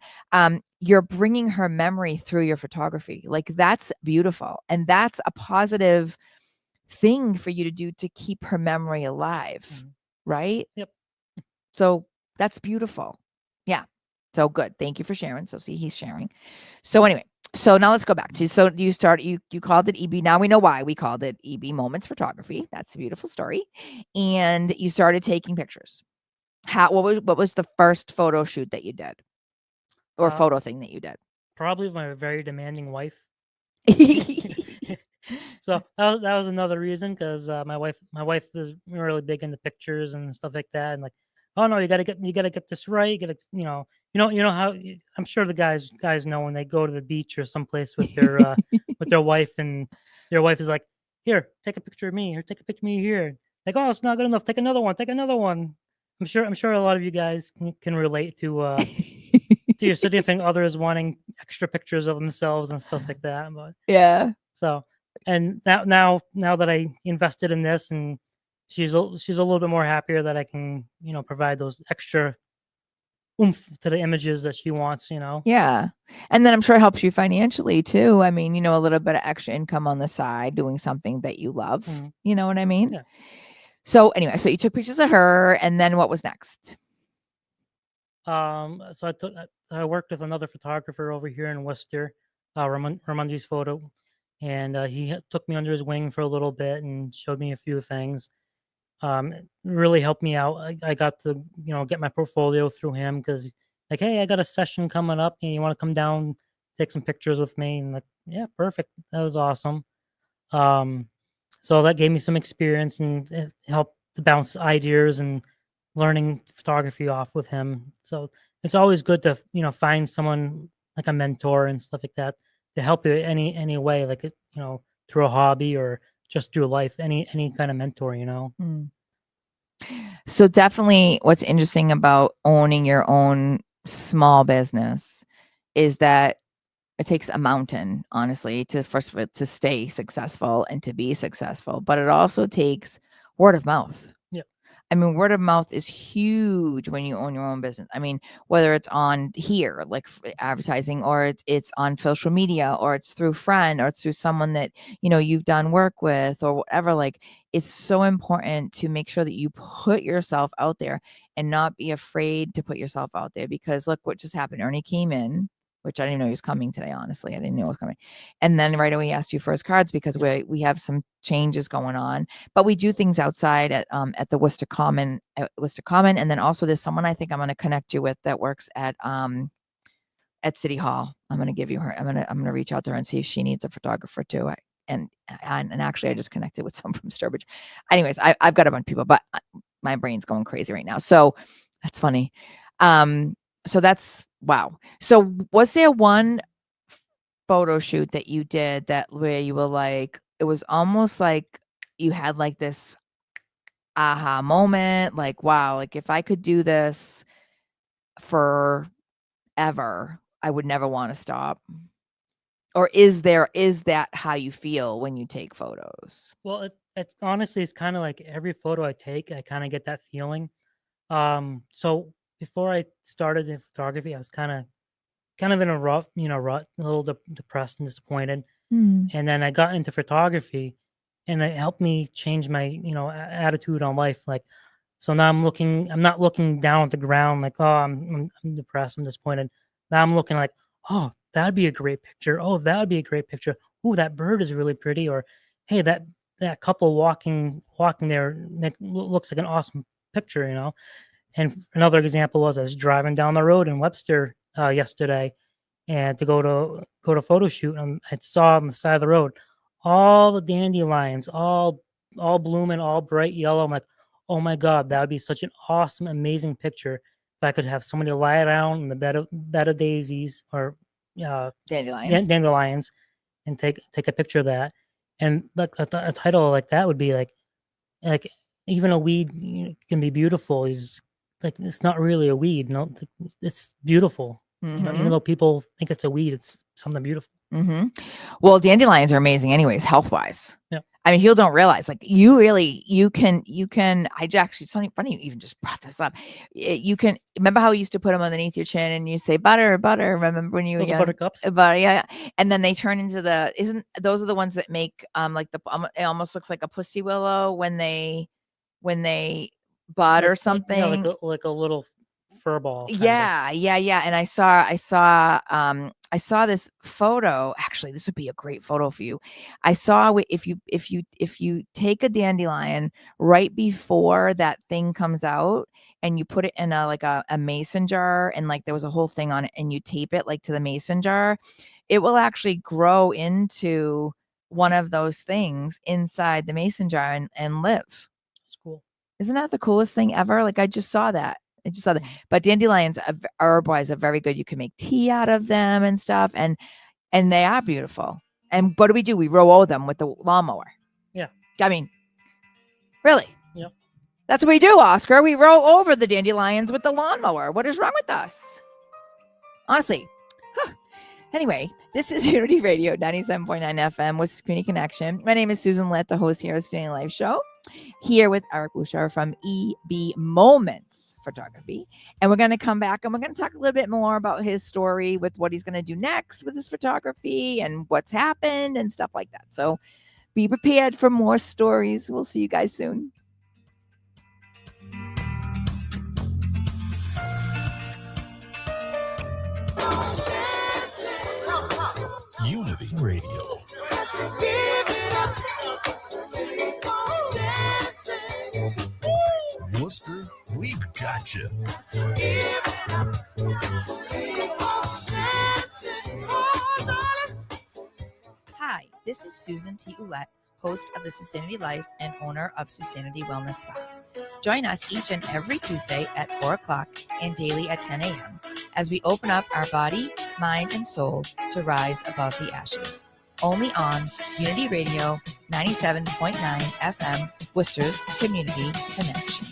you're bringing her memory through your photography. Like, that's beautiful. And that's a positive thing for you to do to keep her memory alive. Mhm. Right? Yep. So that's beautiful. Yeah. So good. Thank you for sharing. So see, he's sharing. So anyway, so now let's go back to, so you called it EB. Now we know why we called it EB Moments Photography. That's a beautiful story. And you started taking pictures. What was the first photo shoot that you did, or photo thing that you did? Probably my very demanding wife. So that was another reason, because my wife is really big into pictures and stuff like that, and like, oh no, you gotta get this right. You gotta, you know how, I'm sure the guys know when they go to the beach or someplace with their with their wife, and their wife is like, here, take a picture of me, or take a picture of me here. Like, oh, it's not good enough. Take another one. Take another one. I'm sure a lot of you guys can relate to to your significant others wanting extra pictures of themselves and stuff like that. But Yeah. so, and now that I invested in this, and she's a little bit more happier that I can, provide those extra oomph to the images that she wants. Yeah. And then I'm sure it helps you financially too. I mean, a little bit of extra income on the side, doing something that you love. Mhm. You know what I mean? Yeah. So anyway, so you took pictures of her, and then what was next? So I worked with another photographer over here in Worcester, Ramondri's Photo, and he took me under his wing for a little bit and showed me a few things. It really helped me out. I got to get my portfolio through him, because like, hey, I got a session coming up, and you want to come down, take some pictures with me? And like, yeah, perfect. That was awesome. So that gave me some experience, and it helped to bounce ideas and learning photography off with him. So it's always good to find someone like a mentor and stuff like that to help you any way, like through a hobby or just through life, any kind of mentor. Mm. So definitely what's interesting about owning your own small business is that it takes a mountain, honestly, to stay successful and to be successful, but it also takes word of mouth. Yeah. I mean, word of mouth is huge when you own your own business. I mean, whether it's on here, like advertising, or it's on social media, or it's through friend, or it's through someone that, you've done work with or whatever, like it's so important to make sure that you put yourself out there and not be afraid to put yourself out there, because look what just happened. Ernie came in, which I didn't know he was coming today. Honestly, I didn't know he was coming. And then right away he asked you for his cards because we have some changes going on, but we do things outside at the Worcester Common, and then also there's someone I think I'm going to connect you with that works at City Hall. I'm going to give you her. I'm going to reach out to her and see if she needs a photographer too. And actually I just connected with someone from Sturbridge. Anyways, I've got a bunch of people, but my brain's going crazy right now. So that's funny. So that's wow. So was there one photo shoot that you did that where you were like, it was almost like you had like this aha moment, like, wow, like if I could do this forever, I would never want to stop? Or is that how you feel when you take photos? Well, it's honestly, it's kind of like every photo I take, I kind of get that feeling. So before I started in photography, I was kind of in a rut, a little depressed and disappointed. Mm. And then I got into photography, and it helped me change my, attitude on life. Like, so now I'm not looking down at the ground like, oh, I'm depressed, I'm disappointed. Now I'm looking like, oh, that'd be a great picture. Oh, that would be a great picture. Oh, that bird is really pretty. Or, hey, that couple walking there looks like an awesome picture. And another example was I was driving down the road in Webster yesterday, and to go to photo shoot, and I saw on the side of the road all the dandelions, all blooming, all bright yellow. I'm like, oh my God, that would be such an awesome, amazing picture if I could have somebody lie down in the bed of daisies or dandelions and take a picture of that. And like a title like that would be like even a weed can be beautiful. Is like, it's not really a weed. No, it's beautiful. Even though people think it's a weed, it's something beautiful. Mm-hmm. Well, dandelions are amazing anyways, health-wise. Yeah. I mean, people don't realize, like, you can, I actually, it's funny you even just brought this up. You can, remember how you used to put them underneath your chin and you say butter, remember when you were young? Buttercups. Butter, yeah. And then they turn into those are the ones that make, like it almost looks like a pussy willow when they bud or something. Yeah, like a little fur ball. Yeah. And I saw this photo. Actually, this would be a great photo for you. I saw if you take a dandelion right before that thing comes out and you put it in a mason jar, and like there was a whole thing on it, and you tape it like to the mason jar, it will actually grow into one of those things inside the mason jar and live. That's cool. Isn't that the coolest thing ever? Like I just saw that. But dandelions herb-wise are very good. You can make tea out of them and stuff, and they are beautiful. And what do? We roll them with the lawnmower. Yeah. I mean, really? Yep. That's what we do, Oscar. We roll over the dandelions with the lawnmower. What is wrong with us? Honestly. Huh. Anyway, this is Unity Radio 97.9 FM with Community Connection. My name is Susan Ouellette, the host here of Susanity Life Show, here with Eric Boucher from EB Moments Photography. And we're going to come back and we're going to talk a little bit more about his story with what he's going to do next with his photography and what's happened and stuff like that. So be prepared for more stories. We'll see you guys soon. Unity Radio. Worcester, we've got you. Hi, this is Susan T. Ouellette, host of the Susanity Life and owner of Susanity Wellness Spa. Join us each and every Tuesday at 4 o'clock and daily at 10 a.m. as we open up our body, mind, and soul to rise above the ashes. Only on Unity Radio 97.9 FM, Worcester's Community Connection.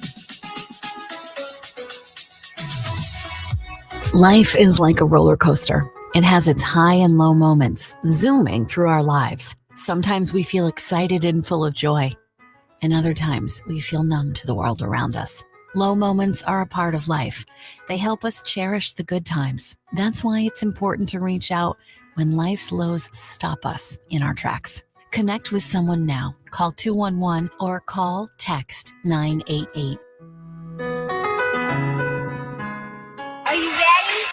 Life is like a roller coaster. It has its high and low moments, zooming through our lives. Sometimes we feel excited and full of joy, and other times we feel numb to the world around us. Low moments are a part of life. They help us cherish the good times. That's why it's important to reach out when life's lows stop us in our tracks. Connect with someone now. Call 211 or text 988. Are you ready?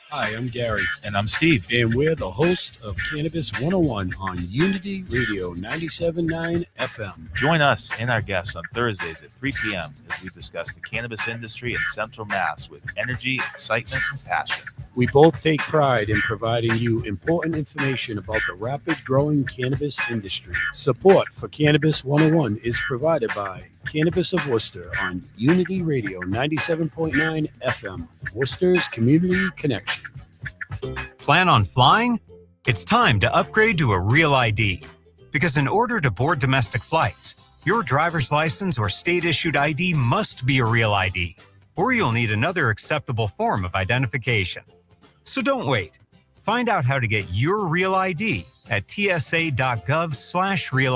Hi, I'm Gary. And I'm Steve. And we're the host of Cannabis 101 on Unity Radio 97.9 FM. Join us and our guests on Thursdays at 3 p.m. as we discuss the cannabis industry in Central Mass with energy, excitement, and passion. We both take pride in providing you important information about the rapid growing cannabis industry. Support for Cannabis 101 is provided by Cannabis of Worcester on Unity Radio 97.9 FM, Worcester's Community Connection. Plan on flying? It's time to upgrade to a Real ID. Because in order to board domestic flights, your driver's license or state-issued ID must be a Real ID, or you'll need another acceptable form of identification. So don't wait. Find out how to get your Real ID at tsa.gov/Real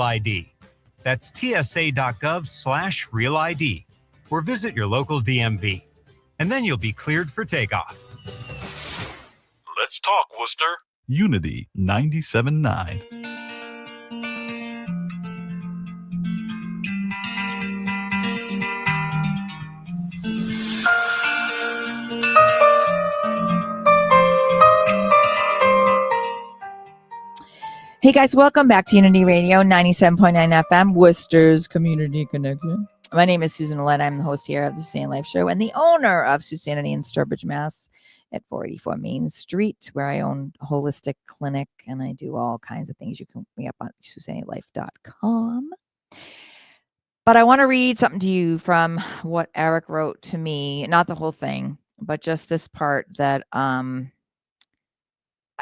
ID. That's tsa.gov/Real ID, or visit your local DMV. And then you'll be cleared for takeoff. Let's talk, Worcester. Unity 97.9. Hey guys, welcome back to Unity Radio 97.9 FM, Worcester's Community Connection. My name is Susan Ouellette. I'm the host here of the Susanity Life Show and the owner of Susanity in Sturbridge, Mass. At 484 Main Street, where I own a holistic clinic and I do all kinds of things. You can look me up on susanitylife.com. But I want to read something to you from what Eric wrote to me, not the whole thing, but just this part that I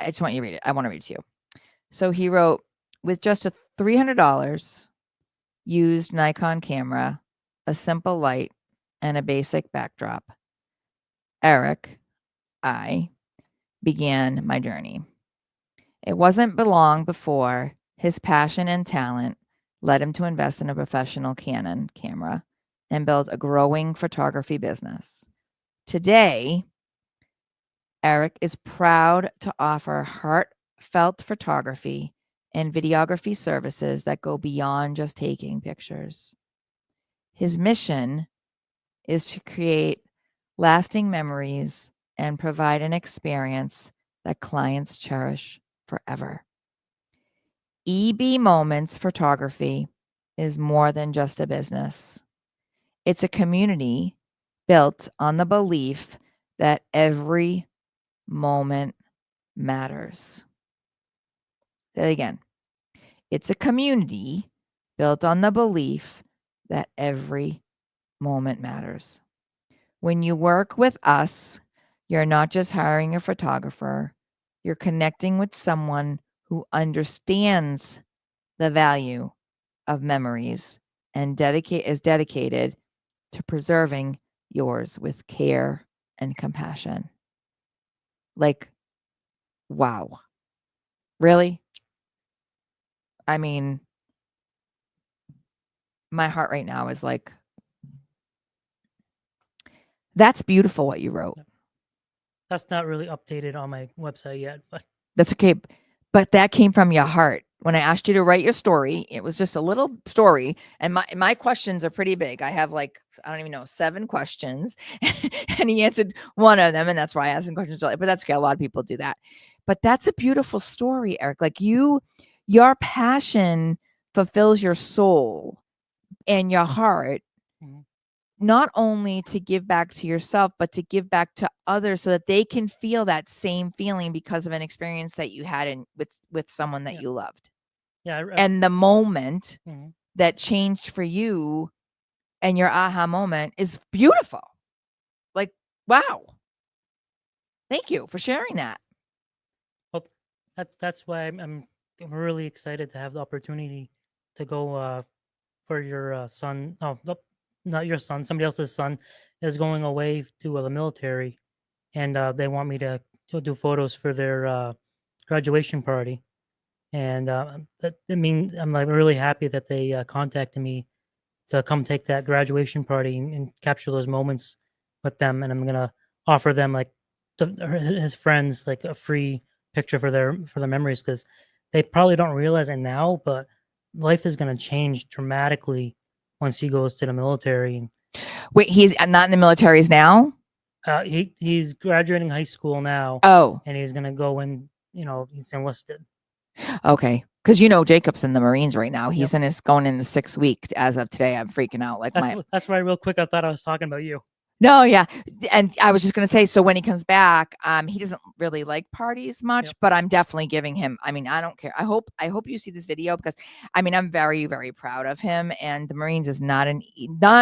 just want you to read it. I want to read it to you. So he wrote, with just a $300 used Nikon camera, a simple light, and a basic backdrop, Eric, I began my journey. It wasn't long before his passion and talent led him to invest in a professional Canon camera and build a growing photography business. Today, Eric is proud to offer heartfelt photography and videography services that go beyond just taking pictures. His mission is to create lasting memories and provide an experience that clients cherish forever. EB Moments Photography is more than just a business. It's a community built on the belief that every moment matters. Say it again. It's a community built on the belief that every moment matters. When you work with us, you're not just hiring a photographer, you're connecting with someone who understands the value of memories and is dedicated to preserving yours with care and compassion. Like, wow. Really? I mean, my heart right now is like, that's beautiful what you wrote. That's not really updated on my website yet, but That's okay. But that came from your heart. When I asked you to write your story, it was just a little story. And my questions are pretty big. I have like, I don't even know, 7 questions. And he answered one of them. And that's why I asked him questions. But that's okay. A lot of people do that. But that's a beautiful story, Eric. Like your passion fulfills your soul and your heart. Mhm. Not only to give back to yourself, but to give back to others so that they can feel that same feeling because of an experience that you had with someone that you loved. yeah, And the moment Mhm. that changed for you and your aha moment is beautiful. Like, wow. Thank you for sharing that. Well, that's why I'm really excited to have the opportunity to go for your son. No, nope, not your son. Somebody else's son is going away to the military, and they want me to do photos for their graduation party. And that means I'm like really happy that they contacted me to come take that graduation party and capture those moments with them. And I'm gonna offer them like his friends like a free picture for their memories, because they probably don't realize it now, but life is gonna change dramatically once he goes to the military. Wait, he's not in the militaries now? He's graduating high school now. Oh. And he's gonna go in. He's enlisted. Okay. Because Jacob's in the Marines right now. He's going in the 6th week as of today. I'm freaking out. Like that's why real quick I thought I was talking about you. No, yeah. And I was just gonna say, so when he comes back, he doesn't really like parties much, but I'm definitely giving him, I don't care. I hope you see this video, because I'm very, very proud of him. And the Marines is none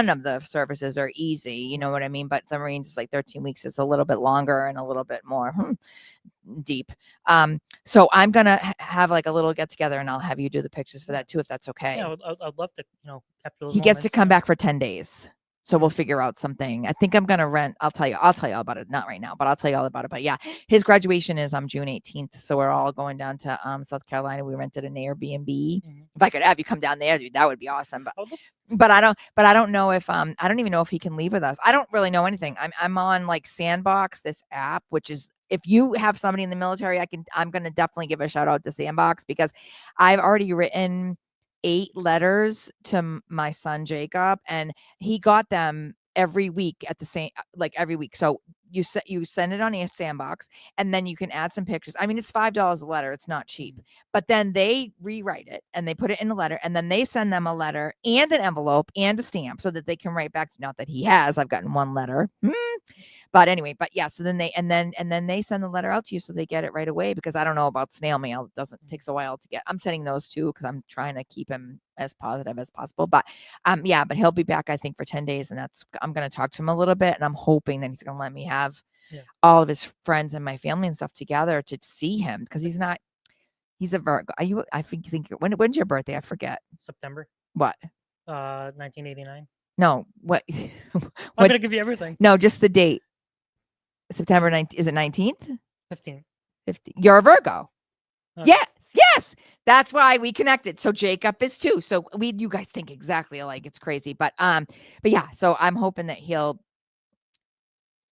of the services are easy, you know what I mean? But the Marines is like 13 weeks. It's a little bit longer and a little bit more deep. So I'm gonna have like a little get together, and I'll have you do the pictures for that too, if that's okay. Yeah, I'd love to, capture those He gets to moments. come back for 10 days. So we'll figure out something. I think I'm going to rent. I'll tell you all about it. Not right now, but I'll tell you all about it. But yeah, his graduation is on June 18th. So we're all going down to South Carolina. We rented an Airbnb. If I could have you come down there, dude, that would be awesome. But I don't know if I don't even know if he can leave with us. I don't really know anything. I'm on like Sandbox, this app, which is, if you have somebody in the military, I'm going to definitely give a shout out to Sandbox, because I've already written 8 letters to my son Jacob, and he got them every week at the same, like every week. So you send it on a Sandbox, and then you can add some pictures. It's $5 a letter. It's not cheap, but then they rewrite it and they put it in a letter, and then they send them a letter and an envelope and a stamp so that they can write back. Not that he has, I've gotten 1 letter. But anyway, yeah. So then they send the letter out to you, so they get it right away, because I don't know about snail mail. It takes a while to get. I'm sending those too, because I'm trying to keep him as positive as possible. But yeah, but he'll be back, I think, for 10 days, and I'm going to talk to him a little bit, and I'm hoping that he's going to let me have all of his friends and my family and stuff together to see him, because he's a Virgo. I think when's your birthday? I forget. September. What? 1989. No, what? I'm going to give you everything. No, just the date. September 19th. Is it 19th? 15th. 50. You're a Virgo. Yes. That's why we connected. So Jacob is too. So you guys think exactly alike. It's crazy. But yeah, so I'm hoping that he'll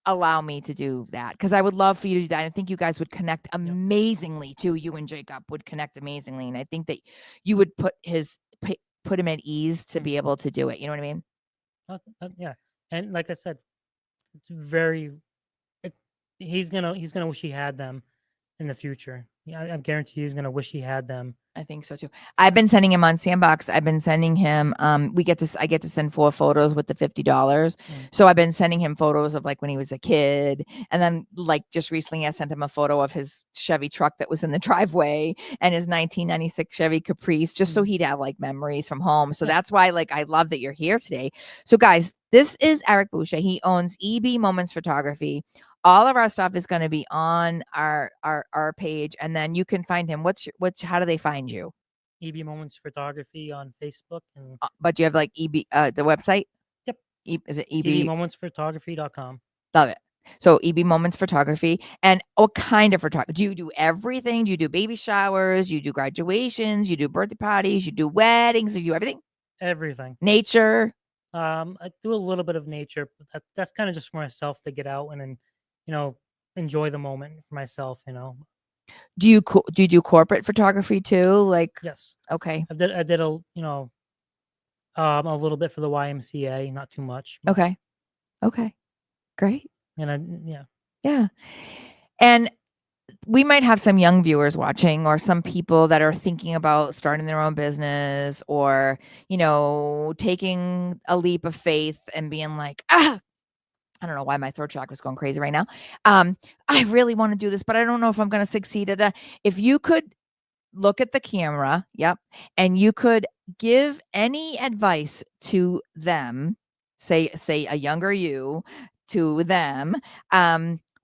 allow me to do that, because I would love for you to do that. I think you guys would connect amazingly too. You and Jacob would connect amazingly. And I think that you would put him at ease to be able to do it. You know what I mean? Yeah. And like I said, it's he's gonna wish he had them in the future. Yeah, I guarantee he's gonna wish he had them. I think so too. I've been sending him on Sandbox. I've been sending him. I get to send 4 photos with the $50. So I've been sending him photos of like when he was a kid, and then like just recently I sent him a photo of his Chevy truck that was in the driveway and his 1996 Chevy Caprice, just so he'd have like memories from home. So that's why like I love that you're here today. So guys, this is Eric Boucher. He owns EB Moments Photography. All of our stuff is going to be on our page, and then you can find him. How do they find you? EB Moments Photography on Facebook. And but do you have like EB the website? Yep. Is it ebmomentsphotography.com? Love it. So EB Moments Photography. And what kind of photography? Do you do everything? Do you do baby showers? You do graduations? You do birthday parties? You do weddings? You do everything? Everything. Nature? I do a little bit of nature, but that's kind of just for myself to get out and then, enjoy the moment for myself, Do you do corporate photography too? Like, yes. Okay. I did a little bit for the YMCA, not too much. Okay. Great. And yeah. And we might have some young viewers watching, or some people that are thinking about starting their own business, or, taking a leap of faith and being like, I don't know why my throat chakra is going crazy right now. I really want to do this, but I don't know if I'm going to succeed at it. If you could look at the camera, and you could give any advice to them say a younger you to them,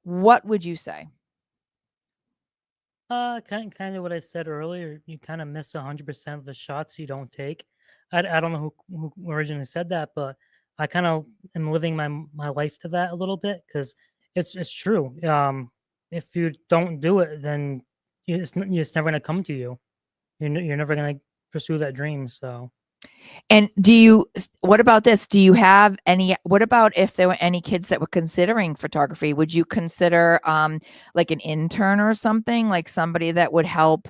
what would you say? Kind of what I said earlier. You kind of miss 100% of the shots you don't take. I don't know who originally said that, but I kind of am living my life to that a little bit because it's true. If you don't do it, then it's never gonna come to you. You're never gonna pursue that dream. So. And what about this? Do you have what about if there were any kids that were considering photography? Would you consider like an intern or something, like somebody that would help,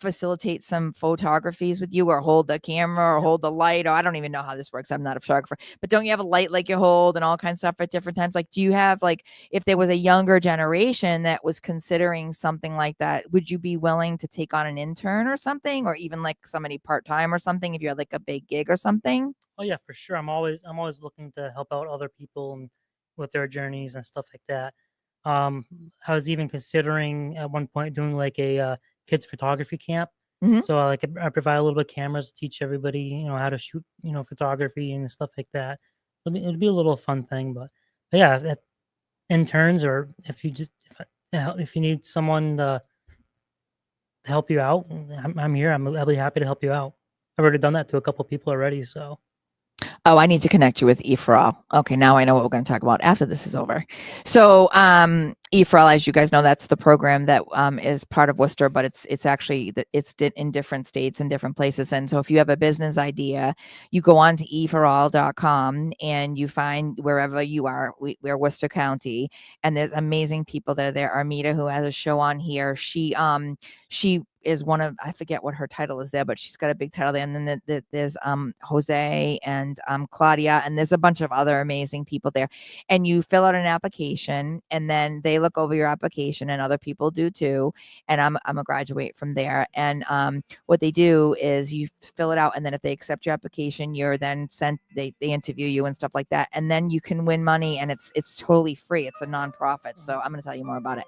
facilitate some photographies with you, or hold the camera, or hold the light, or I don't even know how this works. I'm not a photographer, but don't you have a light like you hold and all kinds of stuff at different times? Like, do you have, like, if there was a younger generation that was considering something like that, would you be willing to take on an intern or something, or even like somebody part-time or something if you had like a big gig or something? Oh yeah, for sure. I'm always looking to help out other people and with their journeys and stuff like that. I was even considering at one point doing like a kids photography camp. Mhm. So I provide a little bit of cameras to teach everybody, how to shoot, photography and stuff like that. It'd be a little fun thing, but yeah, interns, or if you need someone to help you out, I'm here. I'll be happy to help you out. I've already done that to a couple people already, so. Oh, I need to connect you with eFrail. Okay, now I know what we're going to talk about after this is over. So, eFrail, as you guys know, that's the program that is part of Worcester, but it's actually in different states and different places. And so, if you have a business idea, you go on to eFrail.com and you find wherever you are. We're Worcester County, and there's amazing people that are there. Armida, who has a show on here, she is one of, I forget what her title is there, but she's got a big title there. And then there's Jose and Claudia, and there's a bunch of other amazing people there. And you fill out an application, and then they look over your application, and other people do too. And I'm a graduate from there. And what they do is you fill it out, and then if they accept your application, you're then sent. They interview you and stuff like that, and then you can win money, and it's totally free. It's a nonprofit. So I'm going to tell you more about it.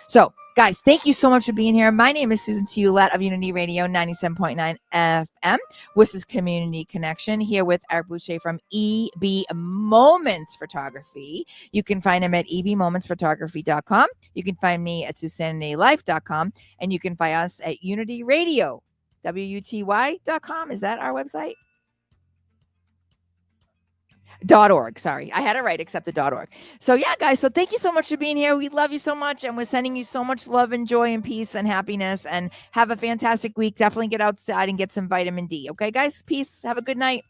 So, guys, thank you so much for being here. My name is Susanity Ouellette of Unity Radio 97.9 FM, Worcester's Community Connection, here with Eric Boucher from EB Moments Photography. You can find him at ebmomentsphotography.com. You can find me at susanitylife.com, and you can find us at Unity Radio, WUTY.com. Is that our website? .org. Sorry, I had it right, except the .org. So yeah, guys. So thank you so much for being here. We love you so much, and we're sending you so much love and joy and peace and happiness. And have a fantastic week. Definitely get outside and get some vitamin D. Okay, guys. Peace. Have a good night.